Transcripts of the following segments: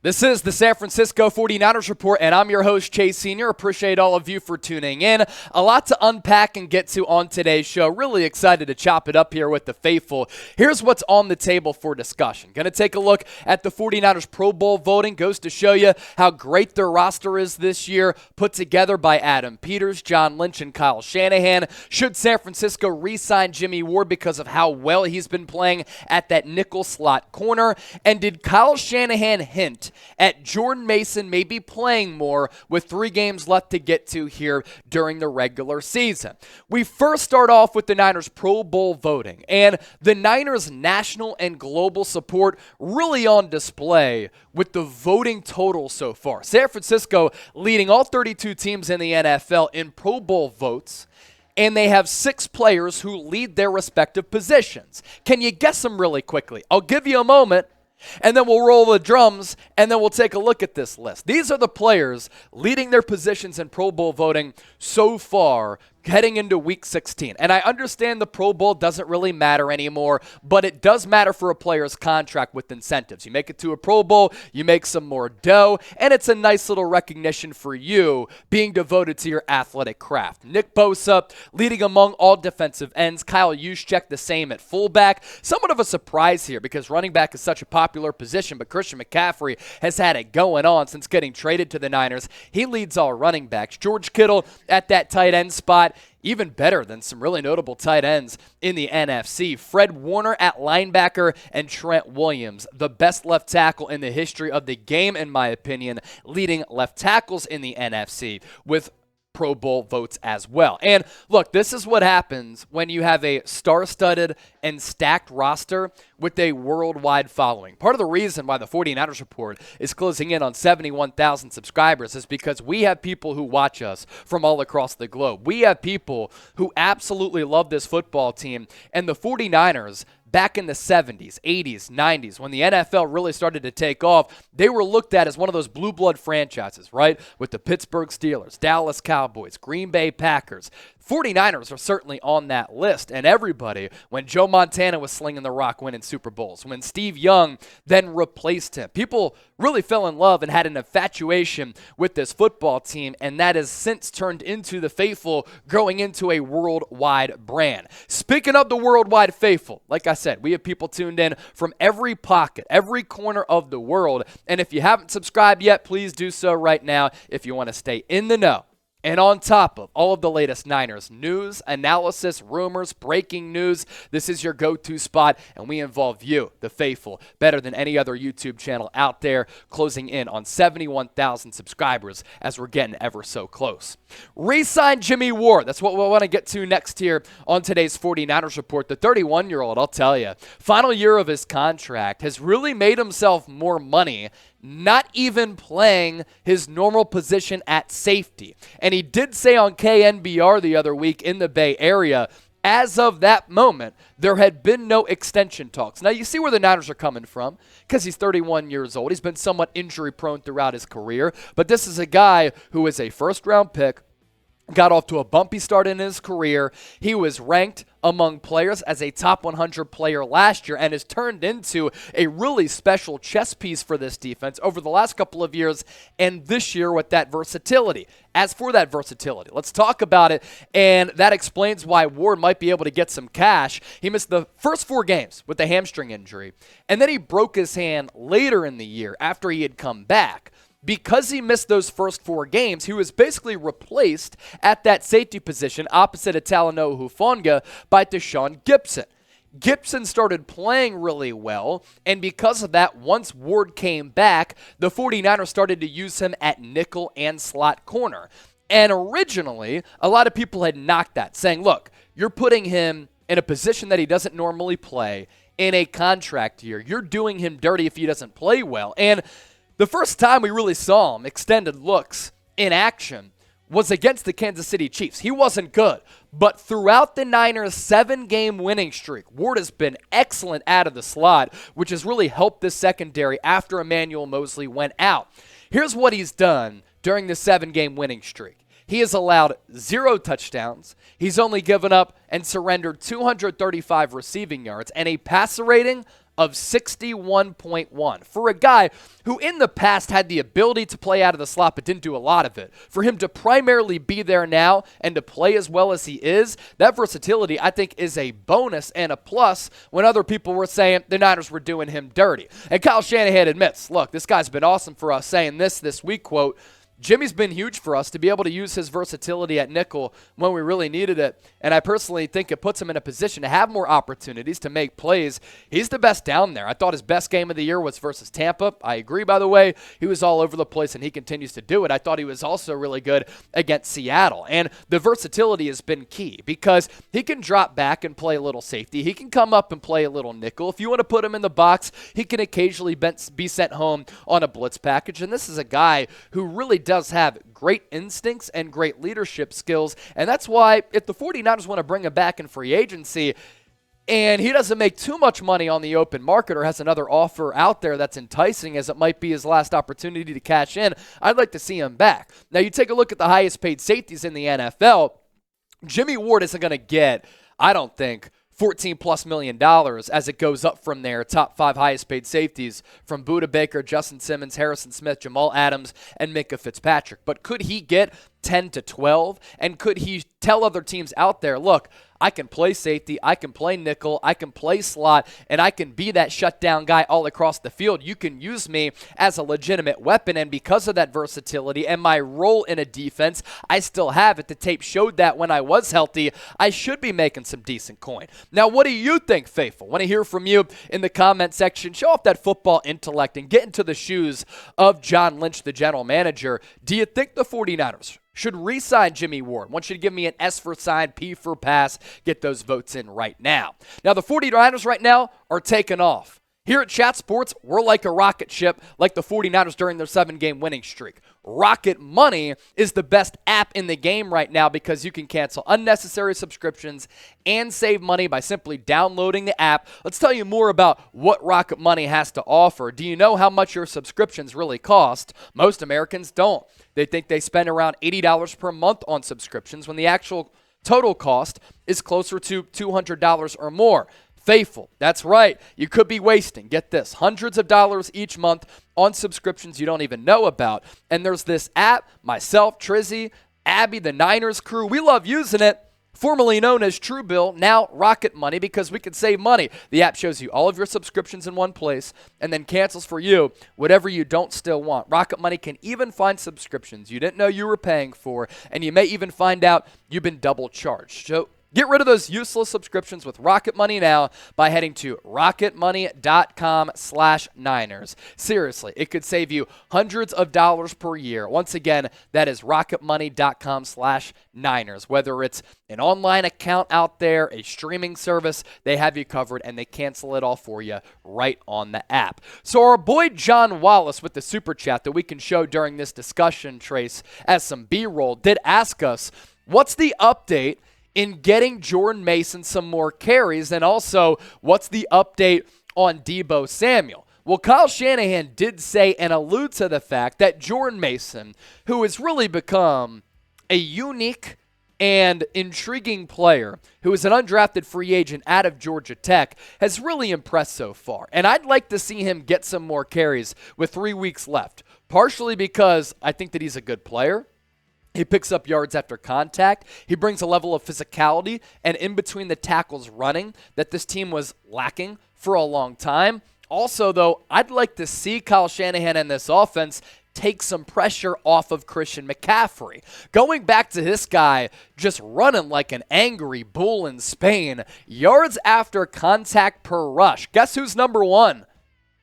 This is the San Francisco 49ers Report, and I'm your host, Chase Sr. Appreciate all of you for tuning in. A lot to unpack and get to on today's show. Really excited to chop it up here with the faithful. Here's what's on the table for discussion. Going to take a look at the 49ers Pro Bowl voting. Goes to show you how great their roster is this year, put together by Adam Peters, John Lynch, and Kyle Shanahan. Should San Francisco re-sign Jimmie Ward because of how well he's been playing at that nickel slot corner? And did Kyle Shanahan hint at Jordan Mason maybe playing more with 3 games left to get to here during the regular season? We first start off with the Niners Pro Bowl voting, and the Niners' national and global support really on display with the voting total so far. San Francisco leading all 32 teams in the NFL in Pro Bowl votes, and they have 6 players who lead their respective positions. Can you guess them really quickly? I'll give you a moment, and then we'll roll the drums, and then we'll take a look at this list. These are the players leading their positions in Pro Bowl voting so far heading into Week 16. And I understand the Pro Bowl doesn't really matter anymore, but it does matter for a player's contract with incentives. You make it to a Pro Bowl, you make some more dough, and it's a nice little recognition for you being devoted to your athletic craft. Nick Bosa leading among all defensive ends. Kyle Juszczyk the same at fullback. Somewhat of a surprise here because running back is such a popular position, but Christian McCaffrey has had it going on since getting traded to the Niners. He leads all running backs. George Kittle at that tight end spot, even better than some really notable tight ends in the NFC. Fred Warner at linebacker and Trent Williams, the best left tackle in the history of the game, in my opinion, leading left tackles in the NFC with Pro Bowl votes as well. And look, this is what happens when you have a star-studded and stacked roster with a worldwide following. Part of the reason why the 49ers Report is closing in on 71,000 subscribers is because we have people who watch us from all across the globe. We have people who absolutely love this football team, and the 49ers back in the 70s, 80s, 90s, when the NFL really started to take off, they were looked at as one of those blue blood franchises, right? With the Pittsburgh Steelers, Dallas Cowboys, Green Bay Packers. 49ers are certainly on that list, and everybody, when Joe Montana was slinging the rock winning Super Bowls, when Steve Young then replaced him, people really fell in love and had an infatuation with this football team, and that has since turned into the faithful growing into a worldwide brand. Speaking of the worldwide faithful, like I said, we have people tuned in from every pocket, every corner of the world, and if you haven't subscribed yet, please do so right now if you want to stay in the know and on top of all of the latest Niners news, analysis, rumors, breaking news. This is your go-to spot, and we involve you, the faithful, better than any other YouTube channel out there, closing in on 71,000 subscribers as we're getting ever so close. Re-sign Jimmie Ward. That's what we want to get to next here on today's 49ers Report. The 31-year-old, I'll tell you, final year of his contract has really made himself more money, not even playing his normal position at safety. And he did say on KNBR the other week in the Bay Area, as of that moment, there had been no extension talks. Now, you see where the Niners are coming from because he's 31 years old. He's been somewhat injury-prone throughout his career, but this is a guy who is a first-round pick, got off to a bumpy start in his career. He was ranked among players as a top 100 player last year and has turned into a really special chess piece for this defense over the last couple of years and this year with that versatility. As for that versatility, let's talk about it, and that explains why Ward might be able to get some cash. He missed the first 4 games with the hamstring injury, and then he broke his hand later in the year after he had come back. Because he missed those first 4 games, he was basically replaced at that safety position opposite of Talanoa Hufanga by Tashaun Gipson. Gipson started playing really well, and because of that, once Ward came back, the 49ers started to use him at nickel and slot corner. And originally, a lot of people had knocked that, saying, look, you're putting him in a position that he doesn't normally play in a contract year. You're doing him dirty if he doesn't play well. And the first time we really saw him extended looks in action was against the Kansas City Chiefs. He wasn't good, but throughout the Niners' 7-game winning streak, Ward has been excellent out of the slot, which has really helped this secondary after Emmanuel Moseley went out. Here's what he's done during the 7-game winning streak. He has allowed 0 touchdowns. He's only given up and surrendered 235 receiving yards and a passer rating of 61.1. For a guy who in the past had the ability to play out of the slot but didn't do a lot of it, for him to primarily be there now and to play as well as he is, that versatility I think is a bonus and a plus when other people were saying the Niners were doing him dirty. And Kyle Shanahan admits, look, this guy's been awesome for us, saying this week, quote, Jimmie's been huge for us to be able to use his versatility at nickel when we really needed it, and I personally think it puts him in a position to have more opportunities to make plays. He's the best down there. I thought his best game of the year was versus Tampa. I agree, by the way. He was all over the place, and he continues to do it. I thought he was also really good against Seattle, and the versatility has been key because he can drop back and play a little safety. He can come up and play a little nickel. If you want to put him in the box, he can occasionally be sent home on a blitz package, and this is a guy who really does have great instincts and great leadership skills, and that's why if the 49ers want to bring him back in free agency and he doesn't make too much money on the open market or has another offer out there that's enticing as it might be his last opportunity to cash in, I'd like to see him back. Now you take a look at the highest paid safeties in the NFL. Jimmie Ward isn't going to get, I don't think, $14+ million as it goes up from there. Top 5 highest paid safeties from Budda Baker, Justin Simmons, Harrison Smith, Jamal Adams, and Minkah Fitzpatrick. But could he get 10 to 12? And could he tell other teams out there, look, I can play safety, I can play nickel, I can play slot, and I can be that shutdown guy all across the field. You can use me as a legitimate weapon, and because of that versatility and my role in a defense, I still have it. The tape showed that when I was healthy, I should be making some decent coin. Now, what do you think, Faithful? Want to hear from you in the comment section. Show off that football intellect and get into the shoes of John Lynch, the general manager. Do you think the 49ers should re-sign Jimmie Ward? I want you to give me an S for sign, P for pass. Get those votes in right now. Now, the 49ers right now are taking off. Here at Chat Sports, we're like a rocket ship, like the 49ers during their 7-game winning streak. Rocket Money is the best app in the game right now because you can cancel unnecessary subscriptions and save money by simply downloading the app. Let's tell you more about what Rocket Money has to offer. Do you know how much your subscriptions really cost? Most Americans don't. They think they spend around $80 per month on subscriptions when the actual total cost is closer to $200 or more. Faithful, that's right. You could be wasting, get this, hundreds of dollars each month on subscriptions you don't even know about. And there's this app, myself, Trizzy, Abby, the Niners crew, we love using it. Formerly known as Truebill, now Rocket Money, because we can save money. The app shows you all of your subscriptions in one place and then cancels for you whatever you don't still want. Rocket Money can even find subscriptions you didn't know you were paying for, and you may even find out you've been double charged. So get rid of those useless subscriptions with Rocket Money now by heading to rocketmoney.com/Niners. Seriously, it could save you hundreds of dollars per year. Once again, that is rocketmoney.com/Niners. Whether it's an online account out there, a streaming service, they have you covered and they cancel it all for you right on the app. So our boy John Wallace with the super chat that we can show during this discussion, Trace, as some B-roll, did ask us, what's the update in getting Jordan Mason some more carries, and also what's the update on Deebo Samuel? Well, Kyle Shanahan did say and allude to the fact that Jordan Mason, who has really become a unique and intriguing player, who is an undrafted free agent out of Georgia Tech, has really impressed so far. And I'd like to see him get some more carries with 3 weeks left, partially because I think that he's a good player. He picks up yards after contact. He brings a level of physicality and in between the tackles running that this team was lacking for a long time. Also, though, I'd like to see Kyle Shanahan and this offense take some pressure off of Christian McCaffrey. Going back to this guy just running like an angry bull in Spain. Yards after contact per rush. Guess who's number one?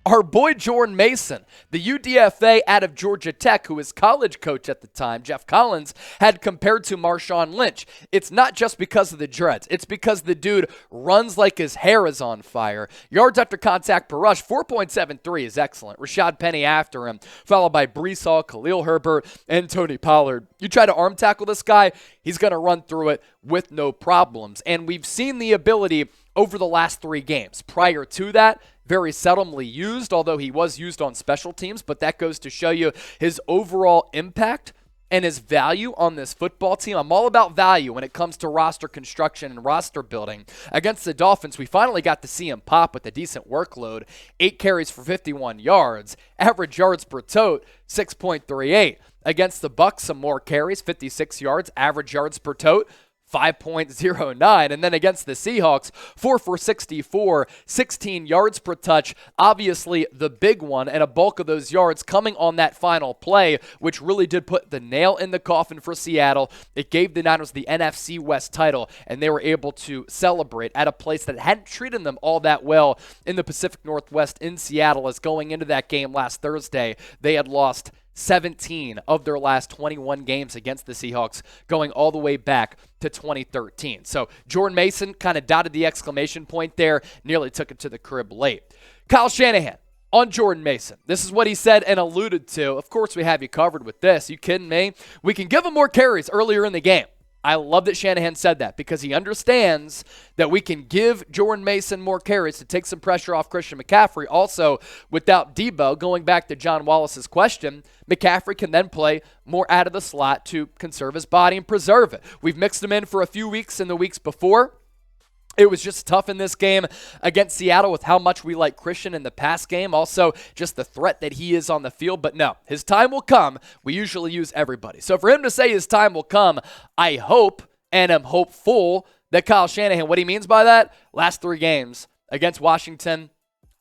Our boy Jordan Mason, the UDFA out of Georgia Tech, who was college coach at the time, Jeff Collins, had compared to Marshawn Lynch. It's not just because of the dreads. It's because the dude runs like his hair is on fire. Yards after contact per rush, 4.73 is excellent. Rashad Penny after him, followed by Breece Hall, Khalil Herbert, and Tony Pollard. You try to arm tackle this guy, he's going to run through it with no problems. And we've seen the ability over the last 3 games. Prior to that, very seldomly used, although he was used on special teams, but that goes to show you his overall impact and his value on this football team. I'm all about value when it comes to roster construction and roster building. Against the Dolphins, we finally got to see him pop with a decent workload. 8 carries for 51 yards. Average yards per tote, 6.38. Against the Bucs, some more carries, 56 yards. Average yards per tote, 5.09. And then against the Seahawks, 4 for 64, 16 yards per touch. Obviously the big one, and a bulk of those yards coming on that final play, which really did put the nail in the coffin for Seattle. It gave the Niners the NFC West title, and they were able to celebrate at a place that hadn't treated them all that well in the Pacific Northwest in Seattle, as going into that game last Thursday, they had lost 17 of their last 21 games against the Seahawks, going all the way back to 2013. So Jordan Mason kind of dotted the exclamation point there, nearly took it to the crib late. Kyle Shanahan on Jordan Mason. This is what he said and alluded to. Of course, we have you covered with this. You kidding me? We can give him more carries earlier in the game. I love that Shanahan said that, because he understands that we can give Jordan Mason more carries to take some pressure off Christian McCaffrey. Also, without Debo, going back to John Wallace's question, McCaffrey can then play more out of the slot to conserve his body and preserve it. We've mixed him in for a few weeks in the weeks before. It was just tough in this game against Seattle with how much we like Christian in the pass game. Also, just the threat that he is on the field. But no, his time will come. We usually use everybody. So for him to say his time will come, I hope and am hopeful that Kyle Shanahan, what he means by that, last 3 games against Washington,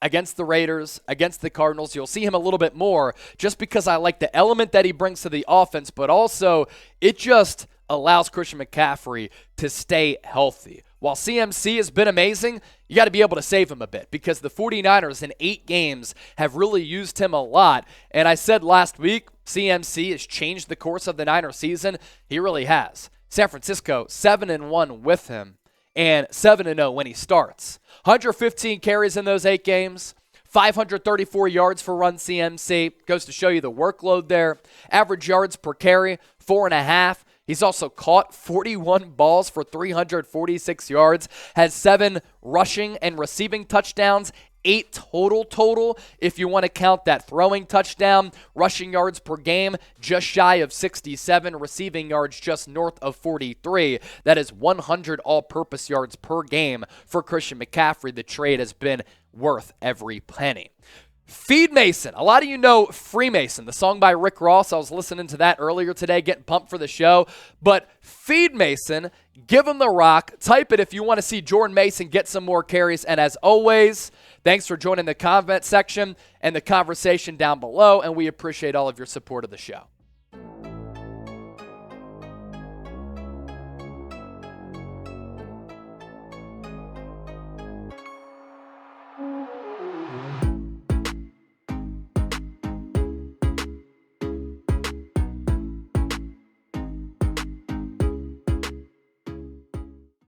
against the Raiders, against the Cardinals, you'll see him a little bit more, just because I like the element that he brings to the offense, but also it just allows Christian McCaffrey to stay healthy. While CMC has been amazing, you got to be able to save him a bit, because the 49ers in 8 games have really used him a lot. And I said last week, CMC has changed the course of the Niner season. He really has. San Francisco, 7-1 with him, and 7-0 when he starts. 115 carries in those 8 games. 534 yards for run CMC. Goes to show you the workload there. Average yards per carry, 4.5. He's also caught 41 balls for 346 yards, has 7 rushing and receiving touchdowns, 8 total if you want to count that throwing touchdown. Rushing yards per game, just shy of 67. Receiving yards just north of 43. That is 100 all-purpose yards per game for Christian McCaffrey. The trade has been worth every penny. Feed Mason. A lot of you know Freemason, the song by Rick Ross. I was listening to that earlier today, getting pumped for the show. But Feed Mason, give him the rock. Type it if you want to see Jordan Mason get some more carries. And as always, thanks for joining the comment section and the conversation down below. And we appreciate all of your support of the show.